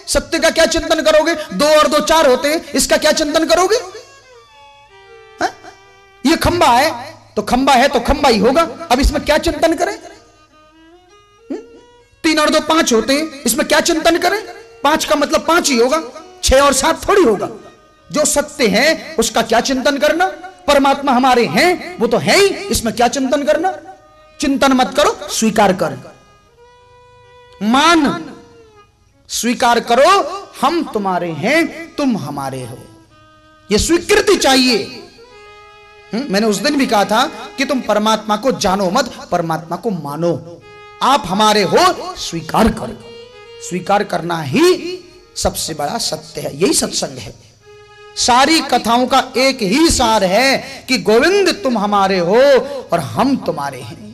सत्य का क्या चिंतन करोगे? 2 और 2 4 होते हैं, इसका क्या चिंतन करोगे? है? ये खंबा है तो खंबा है तो खंबा ही होगा, अब इसमें क्या चिंतन करें? 3 और 2 5 होते हैं, इसमें क्या चिंतन करें? 5 का मतलब 5 ही होगा, 6 और 7 थोड़ी होगा। जो सत्य है उसका क्या चिंतन करना? परमात्मा हमारे हैं, वो तो है ही, इसमें क्या चिंतन करना? चिंतन मत करो, स्वीकार कर, मान, स्वीकार करो, हम तुम्हारे हैं, तुम हमारे हो, यह स्वीकृति चाहिए। मैंने उस दिन भी कहा था कि तुम परमात्मा को जानो मत, परमात्मा को मानो। आप हमारे हो, स्वीकार करो। स्वीकार करना ही सबसे बड़ा सत्य है, यही सत्संग है। सारी कथाओं का एक ही सार है कि गोविंद तुम हमारे हो और हम तुम्हारे हैं।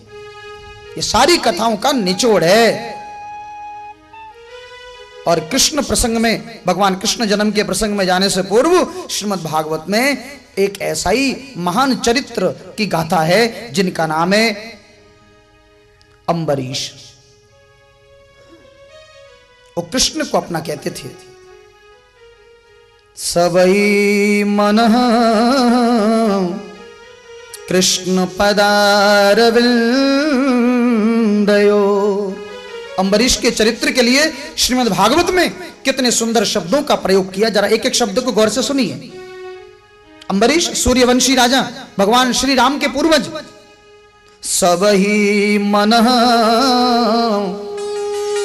ये सारी कथाओं का निचोड़ है। और कृष्ण प्रसंग में, भगवान कृष्ण जन्म के प्रसंग में जाने से पूर्व श्रीमद् भागवत में एक ऐसा ही महान चरित्र की गाथा है जिनका नाम है अम्बरीश। वो कृष्ण को अपना कहते थे। सबई मन कृष्ण पदारविंदयो। अम्बरीश के चरित्र के लिए श्रीमद् भागवत में कितने सुंदर शब्दों का प्रयोग किया, जरा एक एक शब्द को गौर से सुनिए। अम्बरीश सूर्यवंशी राजा, भगवान श्री राम के पूर्वज। सबही मन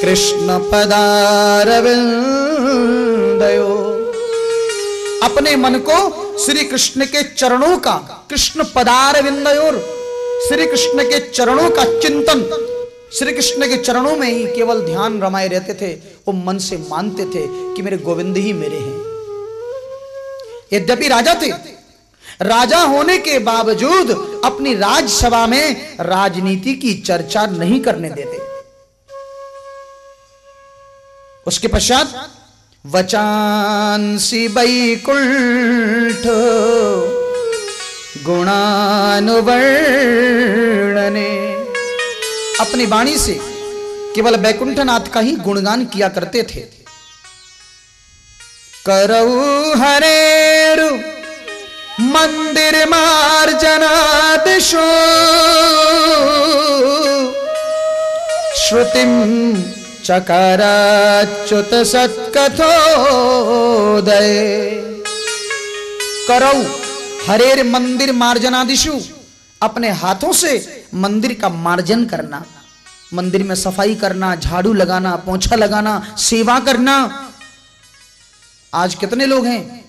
कृष्ण पदारविंदयो। अपने मन को श्री कृष्ण के चरणों का, कृष्ण पदारविंदयोर, श्री कृष्ण के चरणों का चिंतन, श्री कृष्ण के चरणों में ही केवल ध्यान रमाए रहते थे। वो मन से मानते थे कि मेरे गोविंद ही मेरे हैं। यद्यपि राजा थे, राजा होने के बावजूद अपनी राजसभा में राजनीति की चर्चा नहीं करने देते। उसके पश्चात वचांसि वैकुंठ गुणानुवर्णने। अपनी वाणी से केवल वैकुंठनाथ का ही गुणगान किया करते थे। करऊ हरेरु मंदिर मार्जनादिशो श्रुतिम चकाराच्युत सत्कथोदय। करऊ हरेर मंदिर मार्जनादिशु। अपने हाथों से मंदिर का मार्जन करना, मंदिर में सफाई करना, झाड़ू लगाना, पोंछा लगाना, सेवा करना। आज कितने लोग हैं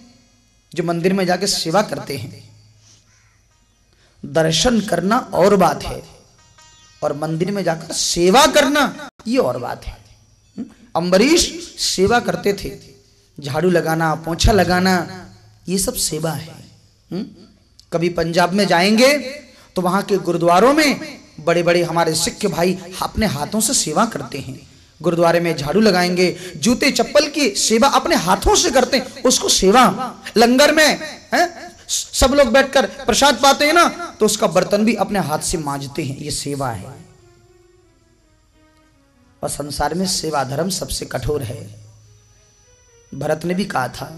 जो मंदिर में जाके सेवा करते हैं? दर्शन करना और बात है, और मंदिर में जाकर सेवा करना ये और बात है। अम्बरीश सेवा करते थे, झाड़ू लगाना, पोंछा लगाना, ये सब सेवा है। कभी पंजाब में जाएंगे तो वहां के गुरुद्वारों में बड़े बड़े हमारे सिख भाई अपने हाथों से सेवा करते हैं। गुरुद्वारे में झाड़ू लगाएंगे, जूते चप्पल की सेवा अपने हाथों से करते हैं, उसको सेवा। लंगर में सब लोग बैठकर प्रसाद पाते हैं ना, तो उसका बर्तन भी अपने हाथ से मांजते हैं, ये सेवा है। और संसार में सेवा धर्म सबसे कठोर है। भरत ने भी कहा था,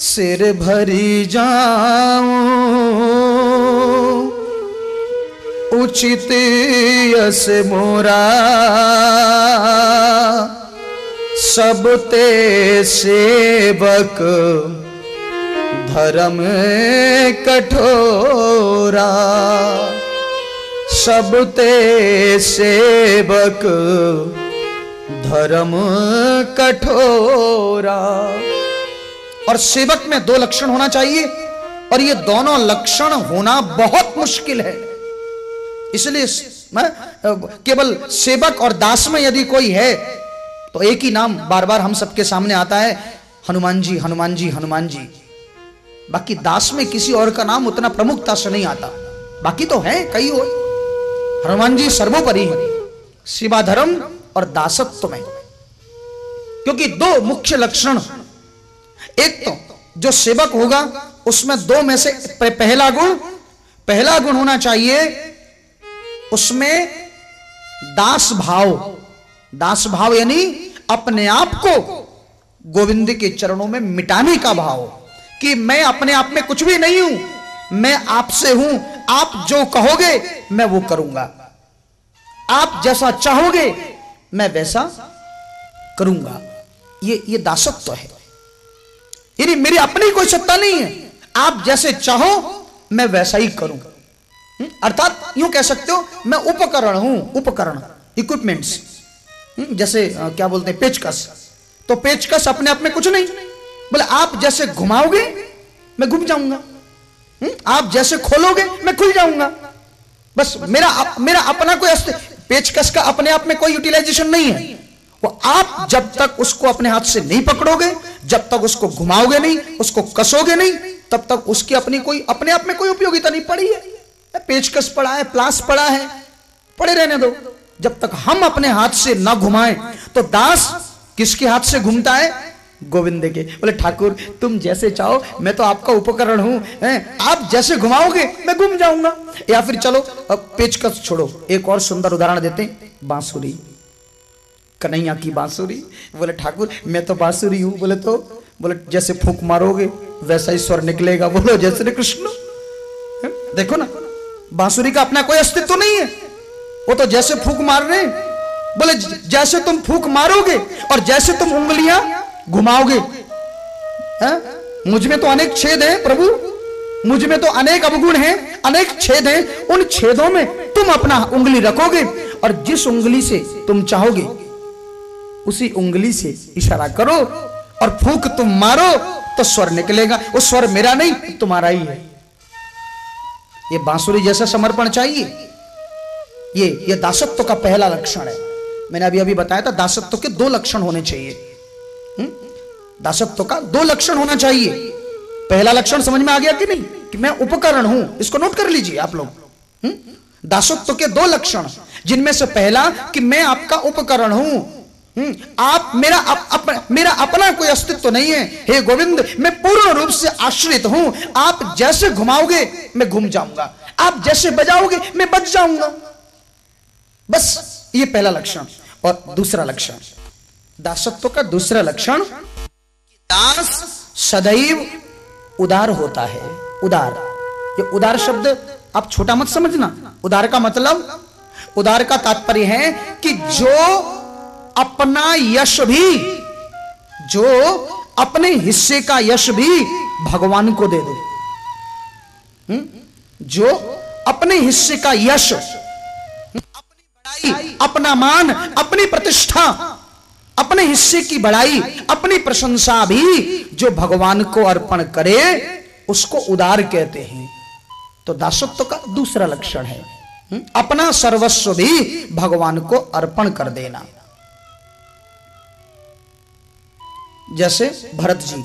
सिर भरी जाऊं उचित यस मोरा, सब ते सेवक धर्म कठोरा, सब ते सेवक धर्म कठोरा। और सेवक में 2 लक्षण होना चाहिए, और ये दोनों लक्षण होना बहुत मुश्किल है। इसलिए केवल सेवक और दास में यदि कोई है तो एक ही नाम बार बार हम सबके सामने आता है, हनुमान जी, हनुमान जी, हनुमान जी। बाकी दास में किसी और का नाम उतना प्रमुखता से नहीं आता। बाकी तो है कई और, हनुमान जी सर्वोपरि है सेवा धर्म और दासत्व में। क्योंकि 2 मुख्य लक्षण, एक तो जो सेवक होगा उसमें 2 में से पहला गुण होना चाहिए उसमें दास भाव। दास भाव यानी अपने आप को गोविंद के चरणों में मिटाने का भाव कि मैं अपने आप में कुछ भी नहीं हूं, मैं आपसे हूं, आप जो कहोगे मैं वो करूंगा, आप जैसा चाहोगे मैं वैसा करूंगा। ये दासत्व है, यानी मेरी अपनी कोई सत्ता नहीं है, आप जैसे चाहो मैं वैसा ही करूं। अर्थात यूं कह सकते हो मैं उपकरण हूं, उपकरण, इक्विपमेंट्स, जैसे क्या बोलते हैं पेचकस। तो पेचकस अपने आप में कुछ नहीं, बोले आप जैसे घुमाओगे मैं घूम जाऊंगा, आप जैसे खोलोगे मैं खुल जाऊंगा। बस मेरा अपना कोई पेचकस का अपने आप में कोई यूटिलाइजेशन नहीं है। वो आप जब तक उसको अपने हाथ से नहीं पकड़ोगे, जब तक उसको घुमाओगे नहीं, उसको कसोगे नहीं, तब तक उसकी अपने आप में कोई उपयोगिता नहीं पड़ी है। पेचकस पड़ा है, प्लास पड़ा है, पड़े रहने दो। जब तक हम अपने हाथ से ना घुमाएं, तो दास किसके हाथ से घूमता है? गोविंद के। बोले ठाकुर तुम जैसे चाहो, मैं तो आपका उपकरण हूं, आप जैसे घुमाओगे मैं घूम जाऊंगा। या फिर चलो अब पेचकस छोड़ो, एक और सुंदर उदाहरण देते हैं, बांसुरी, कन्हैया की बांसुरी। बोले ठाकुर मैं तो बांसुरी हूं, बोले जैसे फूंक मारोगे वैसा ही स्वर निकलेगा। बोलो जय श्री कृष्ण। देखो ना, बांसुरी का अपना कोई अस्तित्व तो नहीं है, वो तो जैसे फूंक मार रहे हैं। बोले जैसे तुम फूंक मारोगे और जैसे तुम उंगलियां घुमाओगे, मुझ में तो अनेक छेद हैं प्रभु, मुझ में तो अनेक अवगुण हैं, अनेक छेद हैं। उन छेदों में तुम अपना उंगली रखोगे और जिस उंगली से तुम चाहोगे उसी उंगली से इशारा करो और फूंक तुम मारो तो स्वर निकलेगा। वो स्वर मेरा नहीं, तुम्हारा ही है। ये बांसुरी जैसा समर्पण चाहिए। ये दासत्व का पहला लक्षण है। मैंने अभी बताया था दासत्व के 2 लक्षण होने चाहिए। दासत्व का 2 लक्षण होना चाहिए। पहला लक्षण समझ में आ गया कि नहीं, कि मैं उपकरण हूं, इसको नोट कर लीजिए आप लोग। दासत्व के 2 लक्षण, जिनमें से पहला कि मैं आपका उपकरण हूं, आप मेरा अपना कोई अस्तित्व नहीं है। हे गोविंद मैं पूर्ण रूप से आश्रित हूं, आप जैसे घुमाओगे मैं घूम जाऊंगा, आप जैसे बजाओगे मैं बज जाऊंगा। बस ये पहला लक्षण। और दूसरा लक्षण, दासत्व का दूसरा लक्षण, दास सदैव उदार होता है। उदार, ये उदार शब्द आप छोटा मत समझना। उदार का मतलब, उदार का तात्पर्य है कि जो अपना यश भी, जो अपने हिस्से का यश भी भगवान को दे दे। जो अपने हिस्से का यश, अपनी बड़ाई, अपना मान, अपनी प्रतिष्ठा, अपने हिस्से की बड़ाई, अपनी प्रशंसा भी जो भगवान को अर्पण करे उसको उदार कहते हैं। तो दासत्व का दूसरा लक्षण है अपना सर्वस्व भी भगवान को अर्पण कर देना। जैसे भरत जी,